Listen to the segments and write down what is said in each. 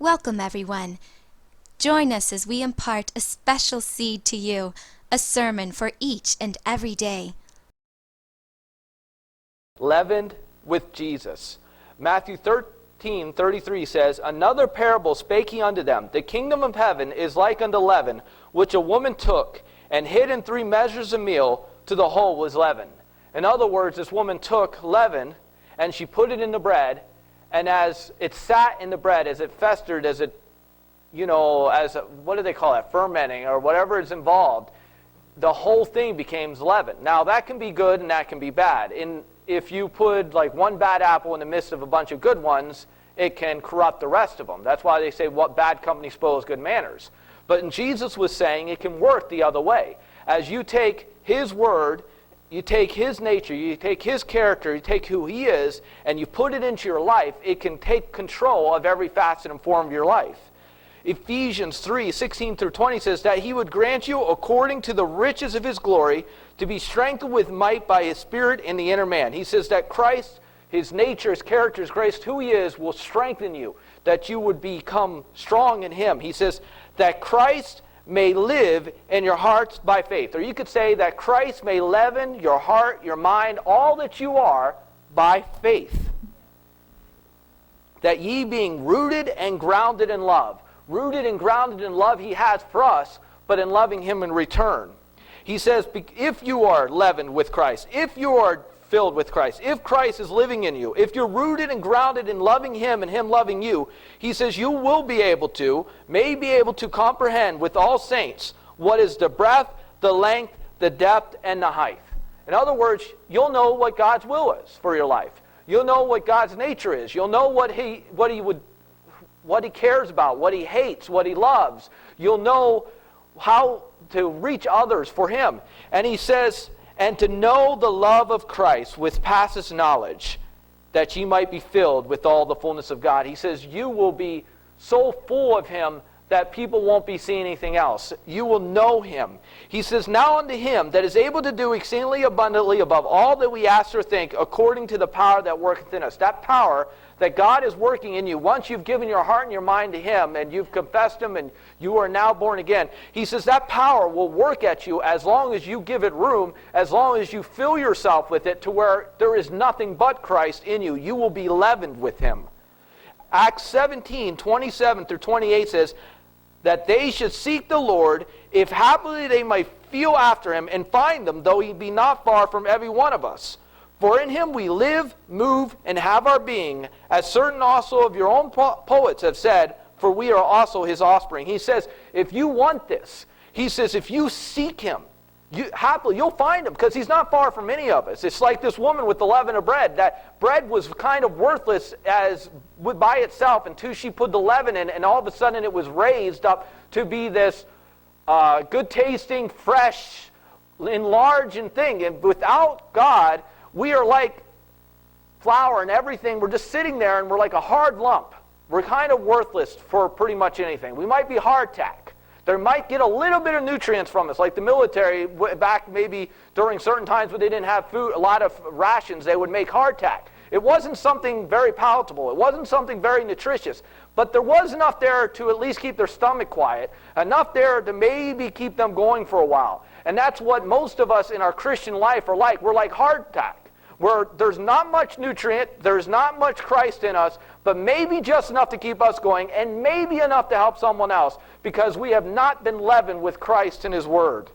Welcome, everyone. Join us as we impart a special seed to you, a sermon for each and every day. Leavened with Jesus. Matthew 13:33 says, Another parable spake he unto them, The kingdom of heaven is like unto leaven, which a woman took, and hid in 3 measures of meal, till the whole was leavened. In other words, this woman took leaven, and she put it in the bread, and as it sat in the bread, as it festered, as it, what do they call it, fermenting, or whatever is involved, the whole thing became leaven. Now, that can be good and that can be bad. If you put like one bad apple in the midst of a bunch of good ones, it can corrupt the rest of them. That's why they say, what bad company spoils good manners. But Jesus was saying it can work the other way. As you take His word, you take His nature, you take His character, you take who He is, and you put it into your life, it can take control of every facet and form of your life. Ephesians 3:16-20 says that He would grant you, according to the riches of His glory, to be strengthened with might by His Spirit in the inner man. He says that Christ, His nature, His character, His grace, who He is, will strengthen you, that you would become strong in Him. He says that Christ may live in your hearts by faith. Or you could say that Christ may leaven your heart, your mind, all that you are by faith. That ye being rooted and grounded in love. Rooted and grounded in love He has for us, but in loving Him in return. He says, if you are leavened with Christ, if you are filled with Christ, if Christ is living in you, if you're rooted and grounded in loving Him and Him loving you, He says you will be able to, may be able to comprehend with all saints what is the breadth, the length, the depth, and the height. In other words, you'll know what God's will is for your life. You'll know what God's nature is. You'll know what He cares about, what He hates, what He loves. You'll know how to reach others for Him. And He says, and to know the love of Christ which passeth knowledge, that ye might be filled with all the fullness of God. He says you will be so full of Him that people won't be seeing anything else. You will know Him. He says, now unto Him that is able to do exceedingly abundantly above all that we ask or think, according to the power that worketh in us. That power that God is working in you, once you've given your heart and your mind to Him, and you've confessed Him, and you are now born again, He says that power will work at you as long as you give it room, as long as you fill yourself with it to where there is nothing but Christ in you. You will be leavened with Him. Acts 17:27-28 says, that they should seek the Lord, if happily they might feel after Him, and find Him, though He be not far from every one of us. For in Him we live, move, and have our being, as certain also of your own poets have said, for we are also His offspring. He says, if you want this, He says, if you seek Him, you'll find Him, because He's not far from any of us. It's like this woman with the leaven of bread. That bread was kind of worthless by itself until she put the leaven in, and all of a sudden it was raised up to be this good-tasting, fresh, enlarging thing. And without God, we are like flour and everything. We're just sitting there, and we're like a hard lump. We're kind of worthless for pretty much anything. We might be hardtack. There might get a little bit of nutrients from us, like the military back maybe during certain times when they didn't have food, a lot of rations, they would make hardtack. It wasn't something very palatable. It wasn't something very nutritious. But there was enough there to at least keep their stomach quiet, enough there to maybe keep them going for a while. And that's what most of us in our Christian life are like. We're like hardtack, where there's not much nutrient, there's not much Christ in us, but maybe just enough to keep us going, and maybe enough to help someone else, because we have not been leavened with Christ and His Word.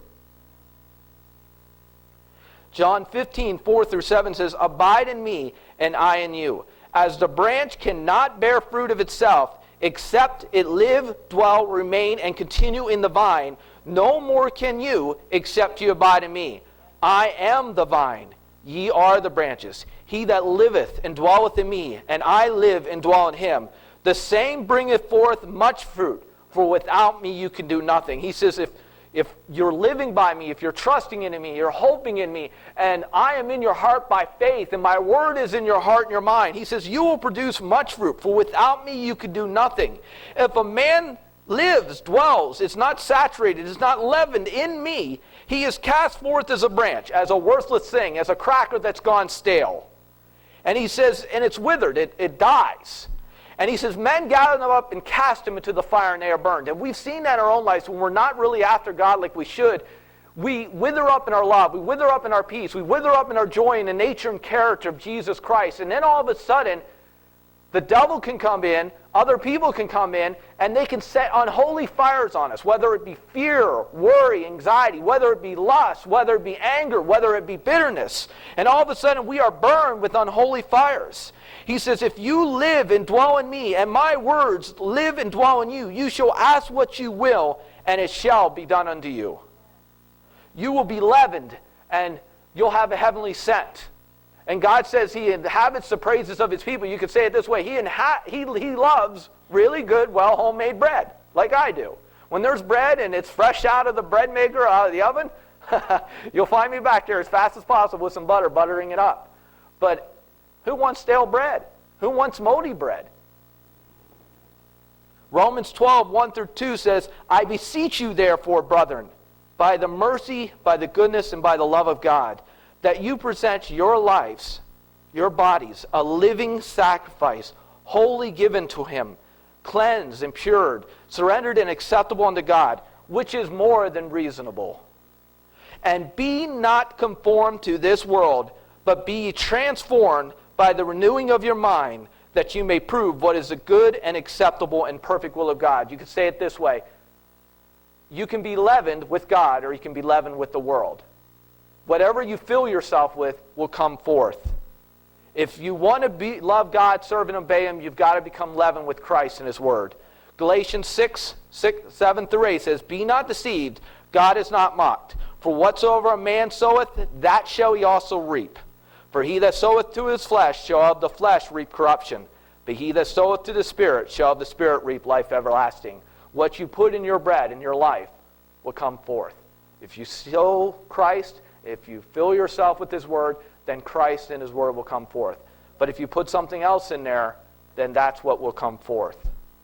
John 15:4-7 says, Abide in me, and I in you. As the branch cannot bear fruit of itself, except it live, dwell, remain, and continue in the vine, no more can you, except you abide in me. I am the vine, ye are the branches. He that liveth and dwelleth in me, and I live and dwell in him, the same bringeth forth much fruit, for without me you can do nothing. He says, if you're living by me, if you're trusting in me, you're hoping in me, and I am in your heart by faith, and my word is in your heart and your mind, He says, you will produce much fruit, for without me you can do nothing. If a man lives, dwells, is not saturated, is not leavened in me, he is cast forth as a branch, as a worthless thing, as a cracker that's gone stale. And He says, and it's withered, it dies. And he says, men gather them up and cast them into the fire, and they are burned. And we've seen that in our own lives when we're not really after God like we should. We wither up in our love. We wither up in our peace. We wither up in our joy in the nature and character of Jesus Christ. And then all of a sudden, the devil can come in, other people can come in, and they can set unholy fires on us, whether it be fear, worry, anxiety, whether it be lust, whether it be anger, whether it be bitterness. And all of a sudden, we are burned with unholy fires. He says, if you live and dwell in me, and my words live and dwell in you, you shall ask what you will, and it shall be done unto you. You will be leavened, and you'll have a heavenly scent. And God says he inhabits the praises of his people. You could say it this way. He loves really good, well, homemade bread, like I do. When there's bread and it's fresh out of the bread maker, out of the oven, you'll find me back there as fast as possible with some butter, buttering it up. But who wants stale bread? Who wants moldy bread? Romans 12, 1 through 2 says, I beseech you therefore, brethren, by the mercy, by the goodness, and by the love of God, that you present your lives, your bodies, a living sacrifice, wholly given to him, cleansed and pured, surrendered and acceptable unto God, which is more than reasonable. And be not conformed to this world, but be ye transformed by the renewing of your mind, that you may prove what is the good and acceptable and perfect will of God. You could say it this way. You can be leavened with God, or you can be leavened with the world. Whatever you fill yourself with will come forth. If you want to love God, serve and obey him, you've got to become leavened with Christ and his word. Galatians 7 through 8 says, be not deceived, God is not mocked. For whatsoever a man soweth, that shall he also reap. For he that soweth to his flesh shall of the flesh reap corruption. But he that soweth to the Spirit shall of the Spirit reap life everlasting. What you put in your bread, in your life, will come forth. If you sow Christ, if you fill yourself with his word, then Christ and his word will come forth. But if you put something else in there, then that's what will come forth.